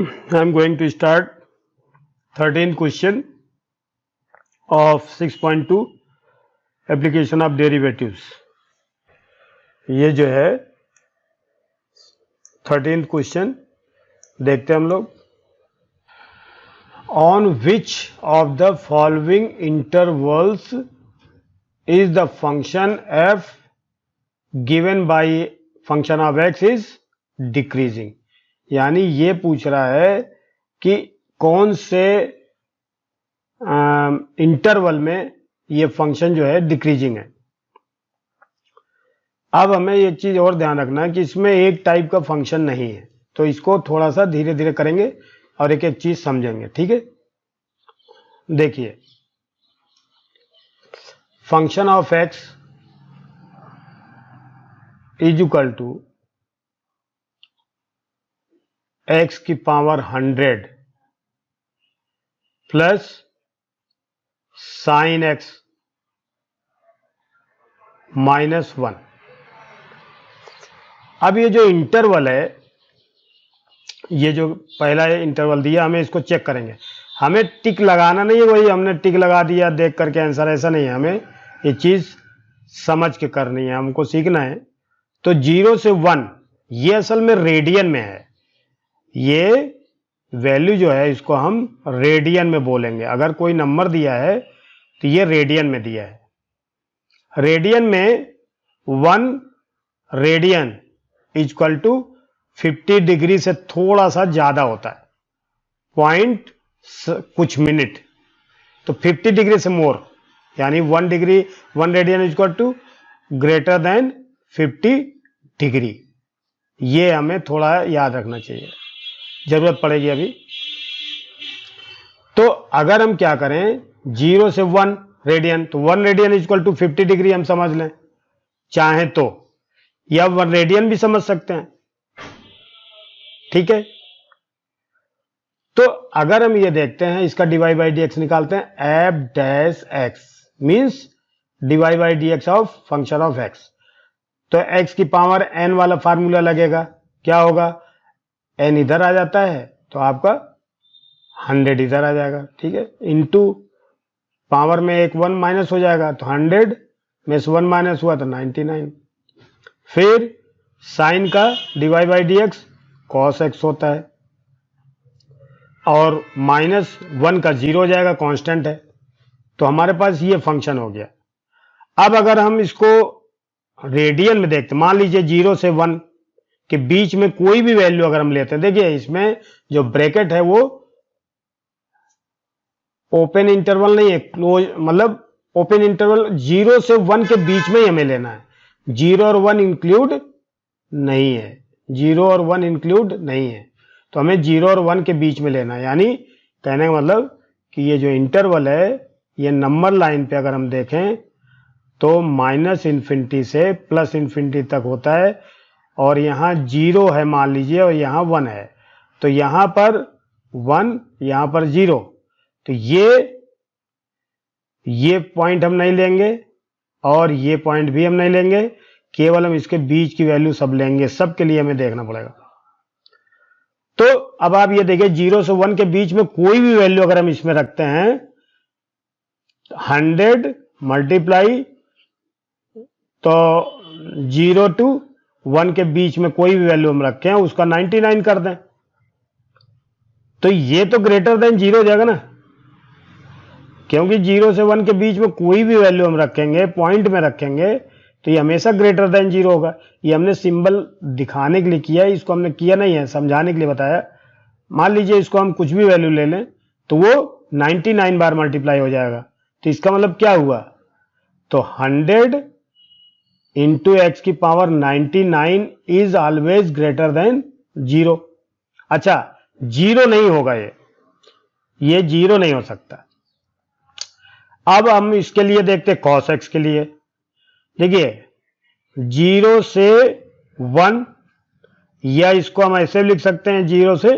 I am going to start 13th question of 6.2 application of derivatives. ये जो है 13th question देखते हैं हम लोग. On which of the following intervals is the function f given by function of x is decreasing? यानी ये पूछ रहा है कि कौन से इंटरवल में ये फंक्शन जो है डिक्रीजिंग है. अब हमें एक चीज और ध्यान रखना है कि इसमें एक टाइप का फंक्शन नहीं है, तो इसको थोड़ा सा धीरे धीरे करेंगे और एक एक चीज समझेंगे. ठीक है, देखिए function of X is equal to X की power 100 plus sine X minus 1. अब ये जो इंटरवल है, ये जो पहला इंटरवल दिया, हमें इसको चेक करेंगे. हमें टिक लगाना नहीं है, वही हमने टिक लगा दिया देख करके आंसर, ऐसा नहीं है. हमें ये चीज समझ के करनी है, हमको सीखना है. तो 0 से 1 ये असल में रेडियन में है. ये वैल्यू जो है इसको हम रेडियन में बोलेंगे. अगर कोई नंबर दिया है तो ये रेडियन में दिया है. रेडियन में 1 रेडियन इक्वल टू 50 डिग्री से थोड़ा सा ज्यादा होता है, पॉइंट कुछ मिनट. तो 50 डिग्री से मोर, यानी 1 radian equal to greater than 50 degree. ये हमें थोड़ा याद रखना चाहिए, जरूरत पड़ेगी अभी. तो अगर हम क्या करें, 0 से 1 रेडियन, तो 1 रेडियन इक्वल टू 50 डिग्री हम समझ लें चाहे तो, या 1 रेडियन भी समझ सकते हैं. ठीक है, तो अगर हम ये देखते हैं, इसका dy बाई डी एक्स निकालते हैं. F dash x means dy by D x of function of x. तो x की पावर n वाला फार्मूला लगेगा. क्या होगा, n इधर आ जाता है तो आपका 100 इधर आ जाएगा. ठीक है, इंटू पावर में एक 1 माइनस हो जाएगा, तो 100 में से 1 माइनस हुआ तो 99. फिर साइन का dy by D x cos x होता है, और माइनस 1 का 0 हो जाएगा, कांस्टेंट है. तो हमारे पास ये फंक्शन हो गया. अब अगर हम इसको रेडियन में देखते, मान लीजिए 0 से 1 के बीच में कोई भी वैल्यू अगर हम लेते हैं, देखिए इसमें जो ब्रैकेट है वो ओपन इंटरवल नहीं है, क्लोज, मतलब ओपन इंटरवल 0 से 1 के बीच में ही हमें लेना है. 0 और 1 इंक्लूड नहीं है, 0 और 1 इंक्लूड नहीं है, तो हमें 0 और 1 के बीच में लेना है. यानी कहने का मतलब कि ये जो इंटरवल है, ये नंबर लाइन पे अगर हम देखें तो माइनस इन्फिनिटी से प्लस इन्फिनिटी तक होता है, और यहां 0 है मान लीजिए और यहां 1 है, तो यहां पर 1 यहां पर 0. तो ये पॉइंट हम नहीं लेंगे और ये पॉइंट भी हम नहीं लेंगे, केवल हम इसके बीच की वैल्यू सब लेंगे. सब के लिए हमें देखना पड़ेगा. तो अब आप ये देखिए 0 से 1 के बीच में कोई भी वैल्यू अगर हम इसमें रखते हैं, 100 मल्टीप्लाई, तो 0 टू 1 के बीच में कोई भी वैल्यू हम रखें उसका 99 कर दें, तो ये तो ग्रेटर देन 0 हो जाएगा ना, क्योंकि 0 से 1 के बीच में कोई भी वैल्यू हम रखेंगे, पॉइंट में रखेंगे, तो ये हमेशा ग्रेटर देन 0 होगा. ये हमने सिंबल दिखाने के लिए किया है, इसको हमने किया नहीं है, समझाने के लिए बताया. मान लीजिए इसको हम कुछ भी वैल्यू ले लें तो वो 99 बार मल्टीप्लाई हो जाएगा. तो इसका मतलब क्या हुआ, तो 100 इंटू एक्स की power 99 is always greater than 0. अच्छा, 0 नहीं होगा, ये 0 नहीं हो सकता. अब हम इसके लिए देखते हैं कॉस एक्स के लिए. देखिए 0 से 1, या इसको हम ऐसे लिख सकते हैं 0 से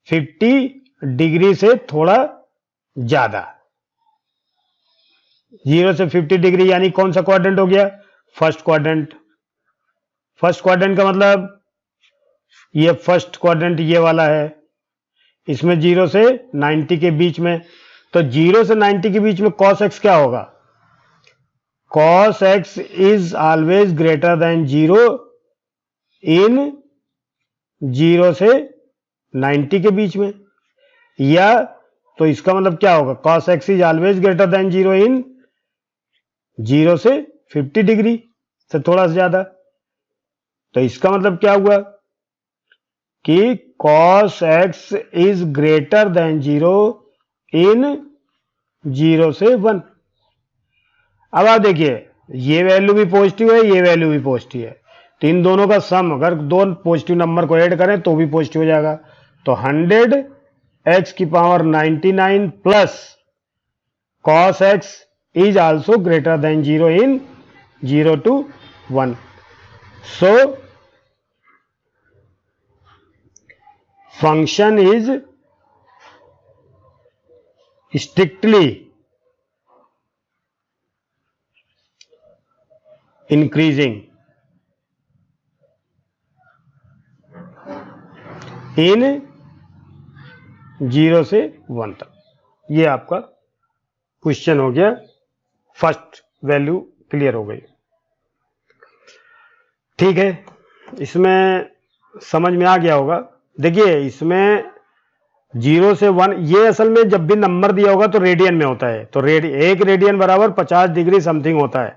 50 डिग्री से थोड़ा ज्यादा. 0 से 50 डिग्री यानी कौन सा क्वाड्रेंट हो गया, फर्स्ट क्वाड्रेंट. फर्स्ट क्वाड्रेंट का मतलब ये फर्स्ट क्वाड्रेंट ये वाला है, इसमें 0 से 90 के बीच में, तो 0 से 90 के बीच में cos x क्या होगा? cos x is always greater than 0 इन 0 से 90 के बीच में, या तो इसका मतलब क्या होगा? cos x is always greater than 0 इन 0 से 50 डिग्री से थोड़ा सा ज्यादा। तो इसका मतलब क्या हुआ कि cos x is greater than 0 इन 0 से 1। अब आप देखिए, ये वैल्यू भी पॉजिटिव है, ये वैल्यू भी पॉजिटिव है, तो इन दोनों का सम अगर दो पॉजिटिव नंबर को ऐड करें तो भी पॉजिटिव हो जाएगा। तो 100x की power 99 plus cos x is also greater than 0 in 0 to 1। So function is strictly increasing in 0 से 1 तक। ये आपका क्वेश्चन हो गया, फर्स्ट वैल्यू क्लियर हो गई। ठीक है, इसमें समझ में आ गया होगा। देखिए, इसमें 0 से 1, ये असल में जब भी नंबर दिया होगा तो रेडियन में होता है, तो एक रेडियन बराबर 50 डिग्री समथिंग होता है,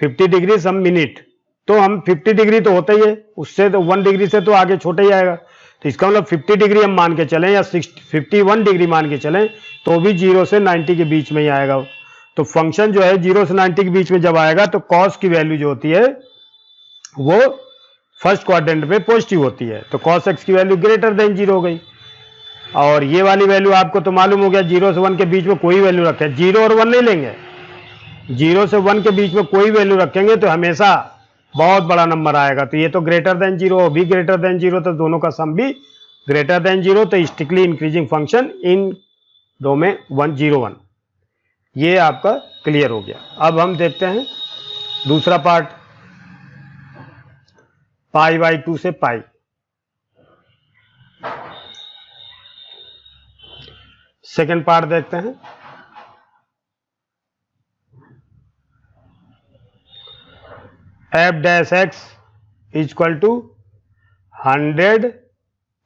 50 डिग्री सम मिनट। तो हम 50 डिग्री तो होता ही है, उससे तो 1 डिग्री से तो आगे छोटा ही आएगा, तो इसका मतलब 50 डिग्री हम मान के चलें या 51 डिग्री मान के चलें तो भी 0 से 90 के बीच में ही आएगा। तो फंक्शन जो है 0 से 90 के बीच में जब आएगा तो cos की वैल्यू जो होती है वो फर्स्ट क्वाड्रेंट में पॉजिटिव होती है, तो cos x की वैल्यू ग्रेटर देन 0 हो गई। और ये वाली वैल्यू आपको तो मालूम हो गया, 0 से 1 के बीच में कोई वैल्यू रखे, 0 और 1 नहीं लेंगे, 0 से 1 के बीच में कोई वैल्यू रखेंगे तो हमेशा बहुत बड़ा नंबर आएगा। तो ये तो ग्रेटर देन 0 भी ग्रेटर देन 0, तो दोनों का सम भी ग्रेटर देन 0, तो स्ट्रिक्टली इंक्रीजिंग फंक्शन इन दो में 1 0 1। ये आपका क्लियर हो गया। अब हम देखते हैं दूसरा पार्ट, पाई बाई 2 से पाई। सेकेंड पार्ट देखते हैं। F dash X is equal to 100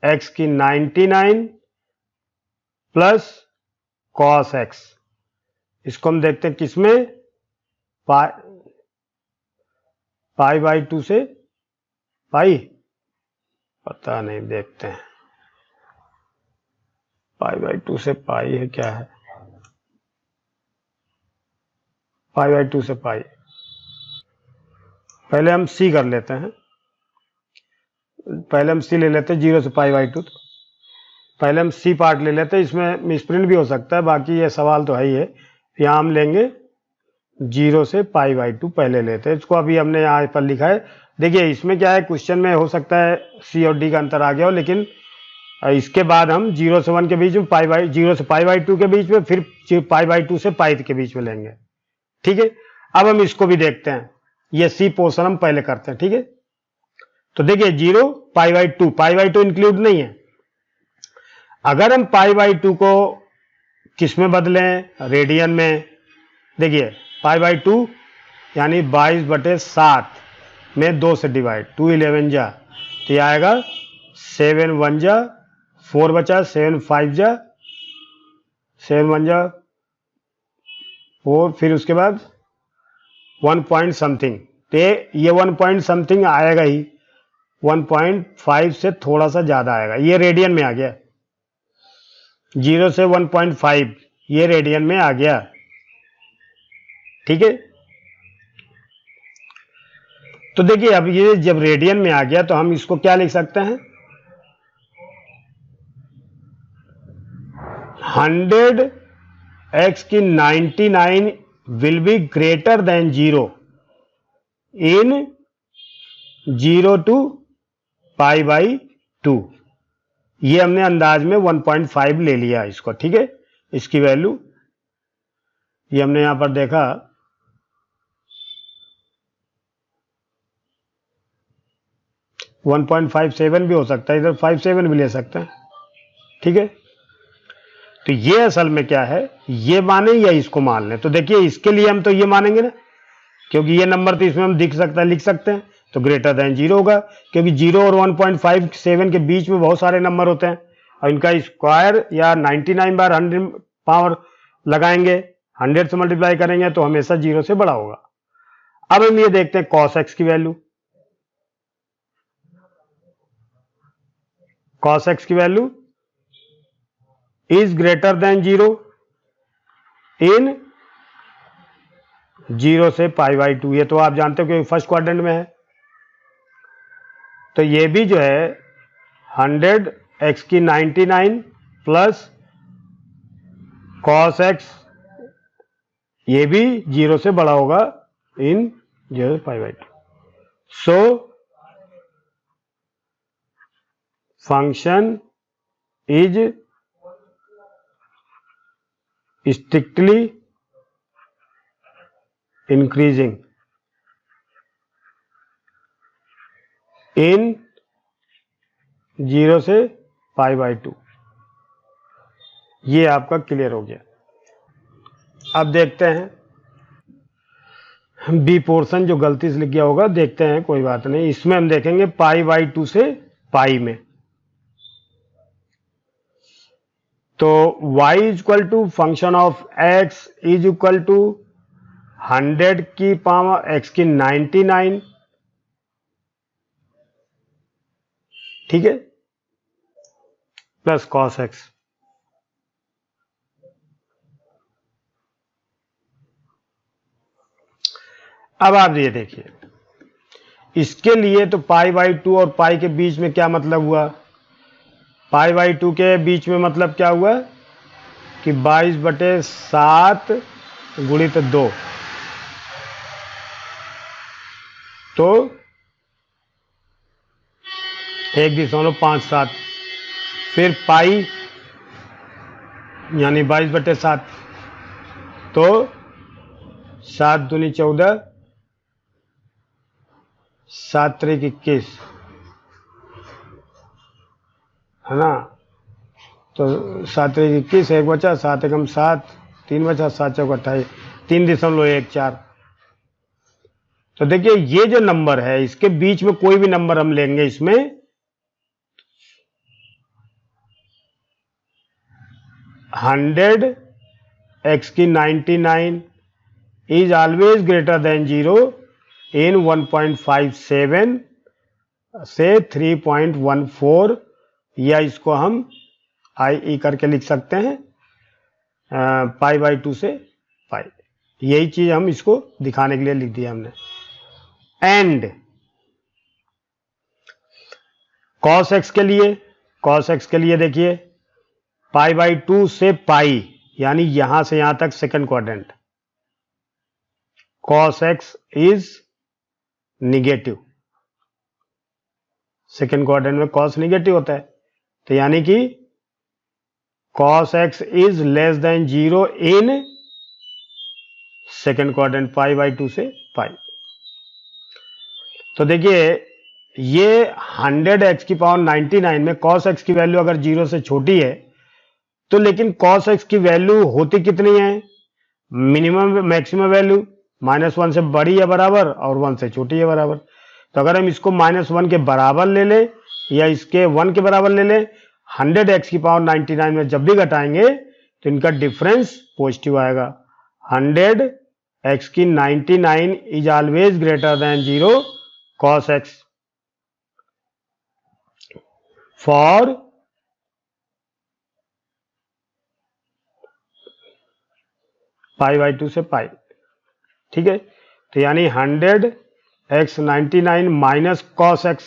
X की 99 प्लस कॉस एक्स। इसको हम देखते हैं किसमें, पाई बाई 2 से पाई, पता नहीं, देखते हैं पाई बाई 2 से पाई है क्या है, पाई बाई 2 से पाई। पहले हम सी कर लेते हैं, पहले हम सी ले लेते हैं 0 से पाई बाई 2। पहले हम सी पार्ट ले लेते हैं, इसमें मिसप्रिंट भी हो सकता है, बाकी ये सवाल तो है ही है। यहाँ हम लेंगे 0 से पाई बाई 2 पहले लेते हैं, इसको अभी हमने यहाँ पर लिखा है। देखिए इसमें क्या है, क्वेश्चन में हो सकता है सी और डी का अंतर आ गया हो, लेकिन इसके बाद हम 0 से 1 के बीच में, 0 से पाई बाई 2 के बीच में, फिर पाई बाई 2 से पाई के बीच में लेंगे। ठीक है, अब हम इसको भी देखते हैं, ये सी पोर्शन हम पहले करते हैं। ठीक है, तो देखिए 0 pi by 2, pi by 2 include नहीं है। अगर हम पाई बाई 2 को किस में बदलें, रेडियन में, देखिए पाई बाई 2 यानी 22/7 में 2 से डिवाइड, 2 11 जा, तो ये आएगा 7 1 जा 4 बचा, 7 5 जा 7 1 जा 4, फिर उसके बाद 1 पॉइंट समथिंग, तो ये 1 पॉइंट समथिंग आएगा ही, 1.5 से थोड़ा सा ज्यादा आएगा, ये रेडियन में आ गया। 0 से 1.5 ये रेडियन में आ गया। ठीक है, तो देखिए अब ये जब रेडियन में आ गया तो हम इसको क्या लिख सकते हैं, 100 एक्स की 99 will be greater than 0 in 0 to pi by 2। ये हमने अंदाज में 1.5 ले लिया इसको। ठीक है, इसकी वैल्यू ये हमने यहां पर देखा, (1.57) भी हो सकता है, इधर 57 भी ले सकते हैं। ठीक है, तो ये असल में क्या है, ये माने या इसको मान लें। तो देखिए इसके लिए हम तो ये मानेंगे ना, क्योंकि ये नंबर तो इसमें हम दिख सकता है, लिख सकते हैं, तो ग्रेटर देन 0 होगा, क्योंकि 0 और 1.57 के बीच में बहुत सारे नंबर होते हैं और इनका स्क्वायर या 99 बार 100 पावर लगाएंगे, 100 से मल्टीप्लाई करेंगे तो हमेशा 0 से बड़ा होगा। अब हम ये देखते हैं cos x की वैल्यू। cos x की वैल्यू इज ग्रेटर देन 0 इन 0 से π/2। ये तो आप जानते हो कि फर्स्ट क्वाड्रेंट में है, तो ये भी जो है 100 x की 99 प्लस cos x, ये भी 0 से बड़ा होगा in 0 π/2। So function is strictly increasing in 0 से π/2। ये आपका क्लियर हो गया। अब देखते हैं बी पोर्शन जो गलती से लिख गया होगा, देखते हैं, कोई बात नहीं। इसमें हम देखेंगे π/2 से पाई में, तो y is equal to function of x is equal to 100 की पावर x की 99, ठीक है, प्लस cos x। अब आप ये देखिए, इसके लिए तो π/2 और पाई के बीच में क्या मतलब हुआ, π/2 के बीच में मतलब क्या हुआ कि 22/7 गुणित 2, तो 1.57, फिर पाई यानी 22/7, तो 7 दूनी 14, 7 त्रिक 21, है ना, तो 7 त्रिक 21, 1 बचा, 7 एकम 7, 3 बचा, 7 चौक 28, 3.14। तो देखिए ये जो नंबर है, इसके बीच में कोई भी नंबर हम लेंगे, इसमें 100 x की 99 इज ऑलवेज ग्रेटर देन 0 इन 1.57 से 3.14, या इसको हम i करके लिख सकते हैं π/2 से पाई। यही चीज हम इसको दिखाने के लिए लिख दिया हमने। एंड cos x के लिए देखिए π/2 से पाई, यानी यहां से यहां तक second quadrant, cos x is negative, second quadrant में cos निगेटिव होता है, तो यानी कि cos x is less than 0 in second quadrant π/2 से पाई। तो देखिए ये 100 x की पावर 99 में cos x की वैल्यू अगर 0 से छोटी है, तो लेकिन cos x की वैल्यू होती कितनी है, मिनिमम मैक्सिमम वैल्यू -1 से बड़ी या बराबर और 1 से छोटी या बराबर। तो अगर हम इसको -1 के बराबर ले लें या इसके 1 के बराबर ले लें, 100 x की पावर 99 में जब भी घटाएंगे तो इनका डिफरेंस पॉजिटिव आएगा। 100 x की 99 is always greater than 0 cos x for π/2 से पाई, ठीक है। तो यानी 100 x 99 माइनस cos x,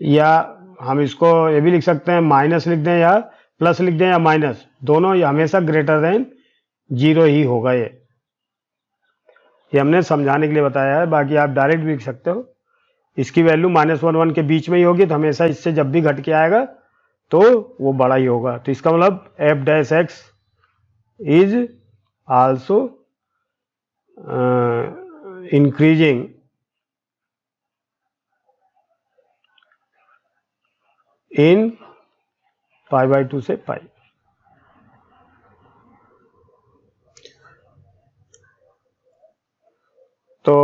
या हम इसको ये भी लिख सकते हैं, माइनस लिख दें या प्लस लिख दें या माइनस, दोनों ये हमेशा ग्रेटर देन 0 ही होगा। ये हमने समझाने के लिए बताया है, बाकी आप डायरेक्ट भी लिख सकते हो। इसकी वैल्यू -1 के बीच में ही होगी, तो हमेशा इससे जब भी घट के आएगा तो वो बड़ा ही होगा। तो इसका मतलब f' x is also increasing in π/2 से पाई। तो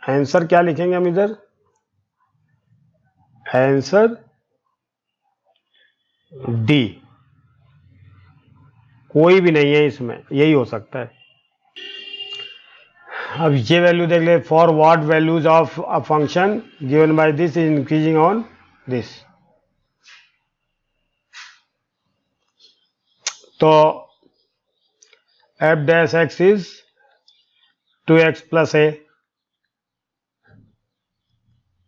आंसर क्या लिखेंगे हम इधर? आंसर डी, कोई भी नहीं है इसमें, यही हो सकता है। अब ये वैल्यू देख ले, for what values of a function given by this is increasing on this. तो F dash X is 2x plus A,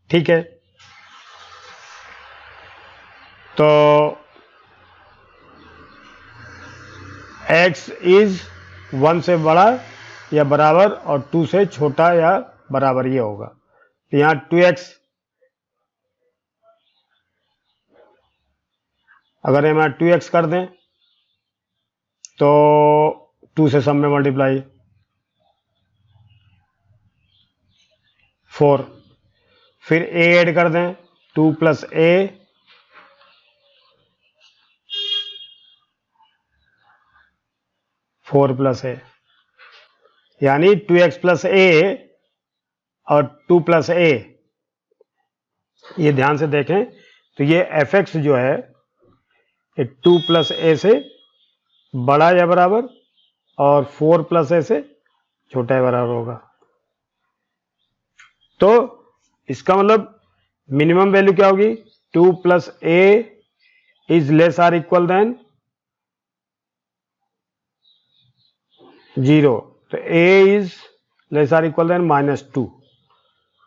ठीक है। तो x इज 1 से बड़ा या बराबर और 2 से छोटा या बराबर ये होगा। तो यहां 2x, अगर हम यहां 2x कर दें तो 2 से सब में मल्टीप्लाई 4, फिर a ऐड कर दें 2 प्लस ए, फोर प्लस ए, यानी 2x प्लस ए और 2 प्लस ए। ये ध्यान से देखें तो ये fx जो है ये 2 प्लस ए से बड़ा या बराबर और 4 प्लस ए से छोटा या बराबर होगा। तो इसका मतलब मिनिमम वैल्यू क्या होगी? 2 plus A is less or equal than 0। तो a is less or equal than -2।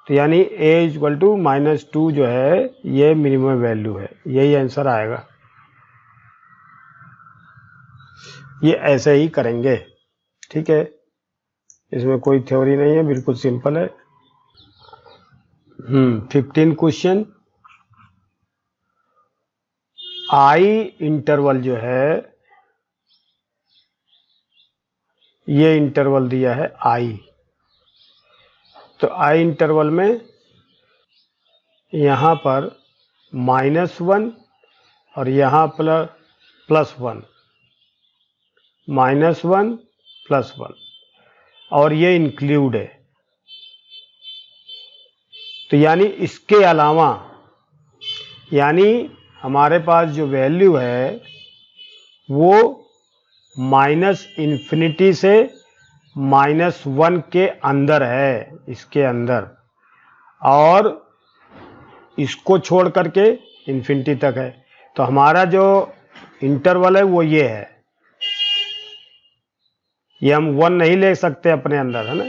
तो यानी a इज इक्वल टू -2 जो है ये मिनिमम वैल्यू है, यही आंसर आएगा। ये ऐसे ही करेंगे, ठीक है, इसमें कोई थ्योरी नहीं है, बिल्कुल सिंपल है। 15 क्वेश्चन। आई इंटरवल जो है, ये इंटरवल दिया है आई। तो आई इंटरवल में यहां पर -1 और यहां +1, -1 +1 और ये इंक्लूड है। तो यानी इसके अलावा, यानी हमारे पास जो वैल्यू है वो -∞ से -1 के अंदर है, इसके अंदर, और इसको छोड़ करके इन्फिनिटी तक है। तो हमारा जो इंटरवल है वो ये है। ये हम 1 नहीं ले सकते अपने अंदर, है ना,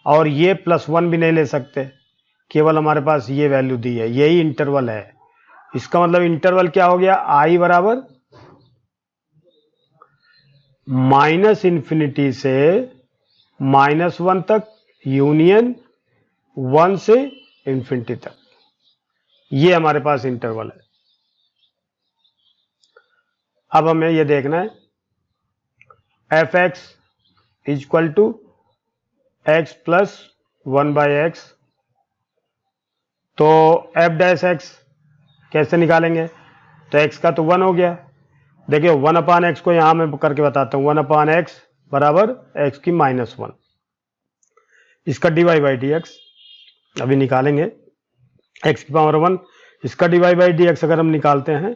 और ये +1 भी नहीं ले सकते, केवल हमारे पास ये वैल्यू दी है, यही इंटरवल है। इसका मतलब इंटरवल क्या हो गया? आई बराबर -∞ से -1 तक यूनियन 1 से इन्फिनिटी तक, ये हमारे पास इंटरवल है। अब हमें ये देखना है f(x) equal to x plus 1/x। तो f डैश x कैसे निकालेंगे? तो x का तो 1 हो गया। देखिए 1/x को यहां मैं करके बताता हूं। 1/x बराबर x की -1, इसका dy/dx अभी निकालेंगे। x की पावर 1, इसका dy/dx अगर हम निकालते हैं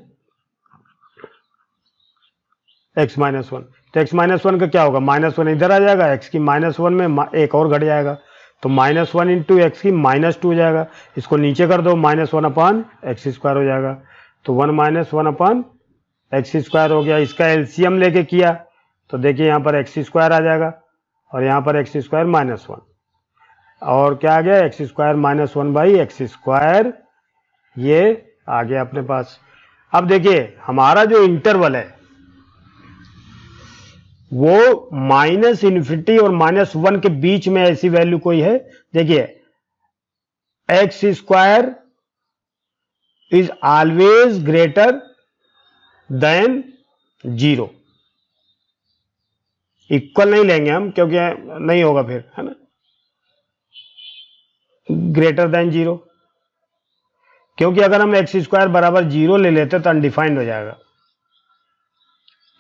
x -1, तो x -1 का क्या होगा? -1 इधर आ जाएगा, x की -1 में एक और घट जाएगा, तो -1 इंटू एक्स की -2 हो जाएगा। इसको नीचे कर दो, -1/x² हो जाएगा। तो 1 - 1/x² हो गया। इसका एलसीएम लेके किया तो देखिए यहाँ पर x² आ जाएगा और यहाँ पर x² -1, और क्या आ गया? x² -1/x², ये आ गया अपने पास। अब देखिए हमारा जो इंटरवल है वो -∞ और -1 के बीच में ऐसी वैल्यू कोई है? देखिए x² is always greater than 0। Equal नहीं लेंगे हम क्योंकि नहीं होगा फिर, है ना, ग्रेटर देन 0, क्योंकि अगर हम x² बराबर 0 ले लेते तो अनडिफाइंड हो जाएगा।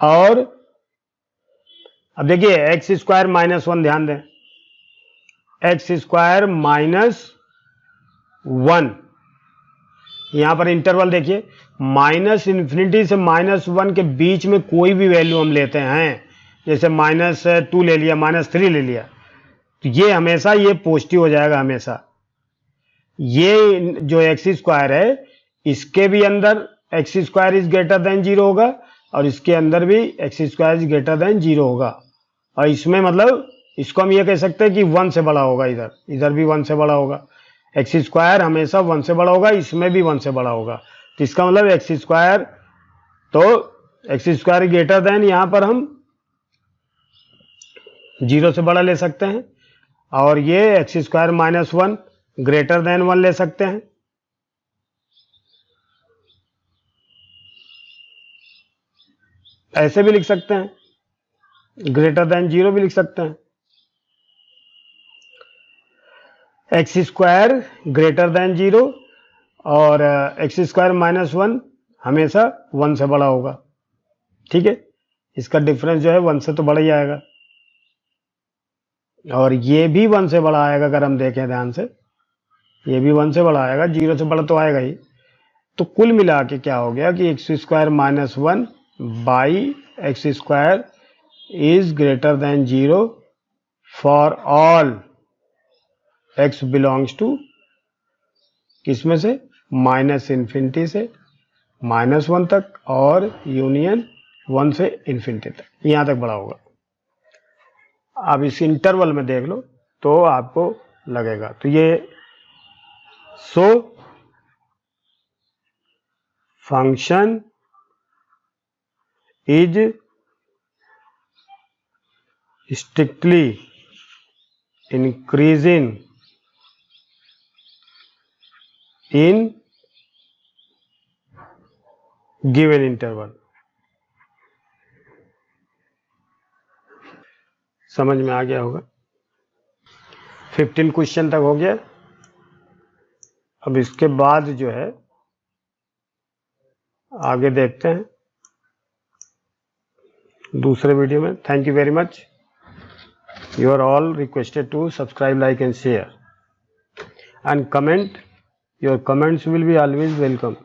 और अब देखिए एक्स स्क्वायर माइनस 1, ध्यान दें, एक्स स्क्वायर माइनस 1, यहां पर इंटरवल देखिए माइनस इन्फिनिटी से माइनस 1 के बीच में कोई भी वैल्यू हम लेते हैं, जैसे -2 ले लिया, -3 ले लिया, तो ये हमेशा ये पॉजिटिव हो जाएगा हमेशा। ये जो एक्स स्क्वायर है इसके भी अंदर x square is greater than 0 होगा और इसके अंदर भी x square is greater than 0 होगा। और इसमें मतलब इसको हम ये कह सकते हैं कि 1 से बड़ा होगा, इधर भी 1 से बड़ा होगा। एक्स स्क्वायर हमेशा 1 से बड़ा होगा, इसमें भी 1 से बड़ा होगा। तो इसका मतलब एक्स स्क्वायर, तो एक्स स्क्वायर ग्रेटर देन यहां पर हम 0 से बड़ा ले सकते हैं और ये x square minus 1 greater than 1 ले सकते हैं। ऐसे भी लिख सकते हैं, ग्रेटर देन 0 भी लिख सकते हैं। एक्स स्क्वायर ग्रेटर देन 0 और एक्स स्क्वायर माइनस 1 हमेशा 1 से बड़ा होगा। ठीक है, इसका डिफरेंस जो है 1 से तो बड़ा ही आएगा और ये भी 1 से बड़ा आएगा। अगर हम देखें ध्यान से, ये भी 1 से बड़ा आएगा, 0 से बड़ा तो आएगा ही। तो कुल मिला के क्या हो गया कि X square minus 1 by X square is greater than 0 for all x belongs to, किसमें से, माइनस इन्फिनिटी से -1 तक और यूनियन 1 से इन्फिनिटी तक, यहां तक बड़ा होगा। अब इस इंटरवल में देख लो तो आपको लगेगा। तो ये सो function is strictly increasing in given interval. समझ में आ गया होगा। 15 क्वेश्चन तक हो गया। अब इसके बाद जो है आगे देखते हैं दूसरे वीडियो में। Thank you very much. You are all requested to subscribe, like and share and comment. Your comments will be always welcome.